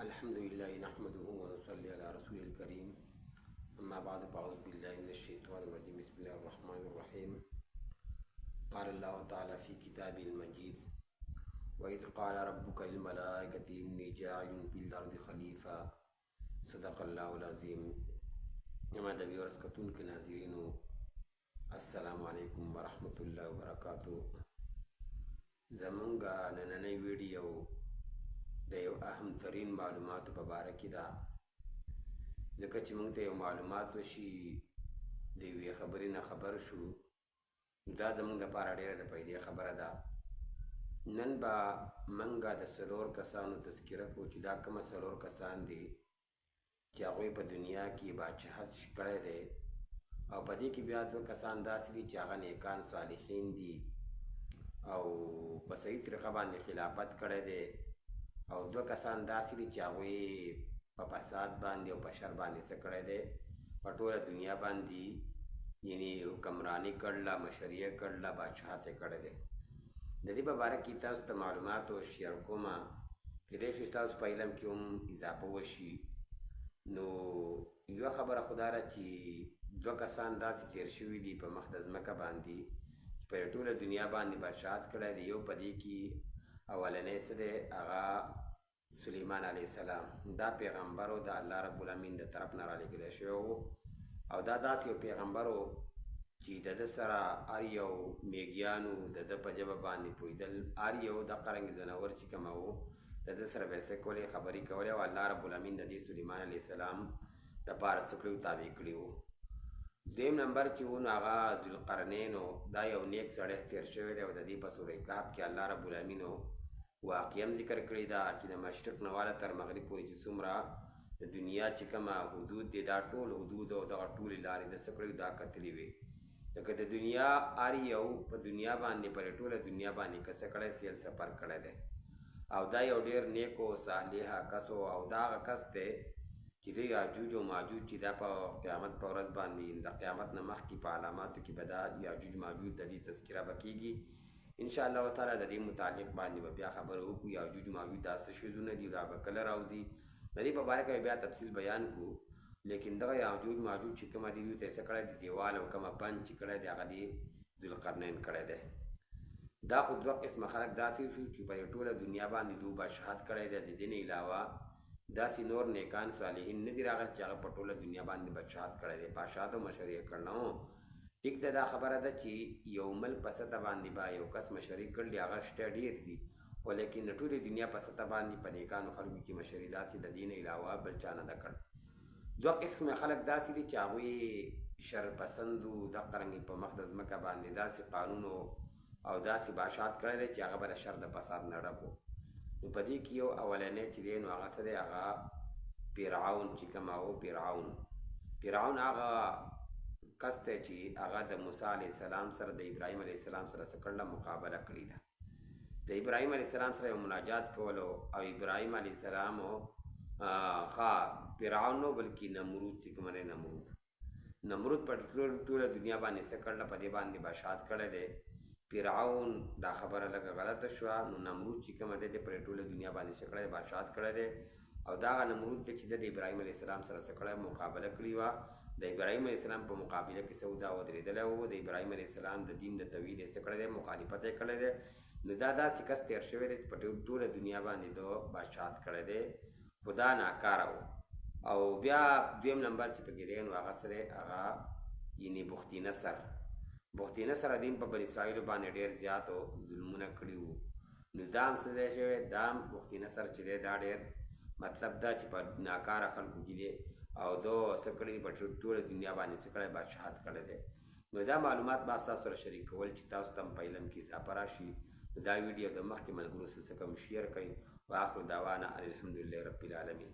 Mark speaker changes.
Speaker 1: الحمد لله نحمده ونصلي على رسول الكريم. أما بعد فأعوذ بالله من الشيطان الرجيم. بسم الله الرحمن الرحيم. قال الله تعالى في كتابه المجيد: وإذ قال ربك للملائكة إني جاعل في الأرض خليفة. صدق الله العظيم. أما دبي ورسكتون كناظرين، السلام عليكم ورحمة الله وبركاته. زمونغا ننني ویډیو د یو اهم ترین معلوماتو په باره کې ده، ځکه چې موږ ته یو معلومات وشي، د یوې خبرې نه خبر شو، دا زموږ دپاره ډېره د فایدې خبره ده. نن به موږ د څلور کسانو تذکره کوو چې دا کومه څلور کسان دي چې هغوی په دنیا کې بادشاهت کړی دی، او په دې کې بیا دوه کسان داسې دي چې هغه نیکان صالحین دي او په صحیح طریقه باندې خلافت کړی دی، او دوه کسان داسې دي چې هغوی په فساد باندې او په شر باندې څه کړی دی، په ټوله دنیا باندې یعنې حکمراني کړله، مشریه کړله، بادشاهت یې کړی دی. د دې په باره کې تاسو ته معلومات شیر کومه، کیدای شي ستاسو په علم کې هم اضافه وشي. نو یوه خبره خو دا ده چې دوه کسان داسې تیر شوي دي په مخ د ځمکه باندې چې په ټوله دنیا باندې بادشاهت کړی دی. یو په دې کې اولنی څه دی، هغه سلیمان علیه السلام. دا پیغمبر و د الله رب العالمین د طرف نه رالیږلی شوی و، او دا داسې یو پیغمبر و چې د ده سره هر یو میږیانو د ده په ژبه باندې پوهېدل، هر یو دغه رنګې ځناور چې کومه و د ده سره به یې څه کولې، خبرې کولې، او الله رب العالمین د دې سلیمان علیه السلام دپاره څه کړي و، تابع کړي وو. دویم نمبر چې و نو هغه ذوالقرنین و. دا یو نیک سړی تیر شوی دی، او د دې په سوره کهف کې الله رب العالمین واقعه هم ذکر کړې ده چې د مشرق نه واله تر مغرب پورې چې څومره د دنیا چې کومه حدود دي، دا ټول حدود او دغه ټولې لارې د څه کړي دا کتلې وې. لکه د دنیا هر یو په دنیا باندې په ټوله دنیا باندې که څه کړی سیل سفر کړی دی، او دا یو ډېر نیک او صالح کس و، او دا هغه کس دی چې د یاجوج او ماجوج چې دا په قیامت په ورځ باندې د قیامت نه مخکې په علاماتو کې به دا یاجوج ماجوج د دې تذکره به کېږي. انشاءالله تعالی د دې متعلق باندې به بیا خبره وکړو، یاجوج ماجوج دا څه شیزونه دي، دا به کله راوځي، د دې په باره کې بیا تفصیل بیان کړو. لیکن دغه یاجوج ماجوج چې کومه دي، دوی ته یې څه کړی دی، دیوال او کومه بند چې کړی دی هغه دې ذوالقرنین کړی دی. دا خو دوه قسمه خلک داسې شو چې په ټوله دنیا باندې دوی بادشاهت کړی دی. د دې نه علاوه داسې نور نیکان صالحین نه دي راغلي چې هغه په ټوله دنیا باندې بادشاهت کړی دی، بادشاهت او مشري یې کړی نو. ټیک ده، دا خبره ده چې یو ملک په سطح باندې به یو کس مشري کړي، هغه شته ډېر دي، خو لیکن د ټولې دنیا په سطح باندې په نیکانو خلکو کې مشري داسې د دې نه علاوه بل چا نه ده کړ. دوه قسمه خلک داسې دي چې هغوی شر پسند و، دغه رنګې په مخ د ځمکه باندې داسې قانون او داسې بادشاهت کړی دی چې هغه به د شر د فساد نه ډک و. نو په دې کې یو اولنی چې دی نو هغه څه دی، هغه فرعون چې کومه و. فرعون هغه کس دی چې هغه د موسی علیه السلام سره د ابراهیم علیه السلام سره څه کړله، مقابله کړې ده. د ابراهیم علیه السلام سره یو مناجات کولو، او ابراهیم علیه السلام فرعون نو بلکې نمرود چې کومه دی، نمرود په ټوله دنیا باندې څه کړله، په دې باندې بادشاهت کړی دی. فرعون دا خبره لږه غلطه شوه، نو نمرود چې کومه دی په ټوله دنیا باندې څه کړی، بادشاهت کړی دی. او دا هغه نمرود دی چې د ابراهیم علیه السلام سره څه کړی، مقابله کړې وه. د ابراهیم علیه السلام په مقابله کې څه و، دا ودرېدلی و. د ابراهیم علیه السلام د دین د توحید یې څه کړی دی، مخالفت یې کړی دی. نو دا داسې کس تیر شوی دی چې په ټوله دنیا باندې د بادشاهت کړی دی، خو دا ناکاره و. او بیا دویم نمبر چې پکې دی نو هغه څه دی، هغه یعنې بختي نصر دین په بني اسرائیلو باندې ډېر زیاتو ظلمونه کړي وو. نو دا هم څه دی شوی، دا هم بختي نصر چې دی دا ډېر مطلب دا چې په ناکاره خلکو کې دی، او دو څه کړي په ټوله دنیا باندې څه کړی، بادشاهت کړی دی. نو دا معلومات به تاسو سره شریک کول چې تاسو ته په علم کې اضافه راشي. نو دا ویډیو د مخکې ملګرو سره څه کوم شیر کړئ. واخر دعوانا ان الحمدلله رب العالمین.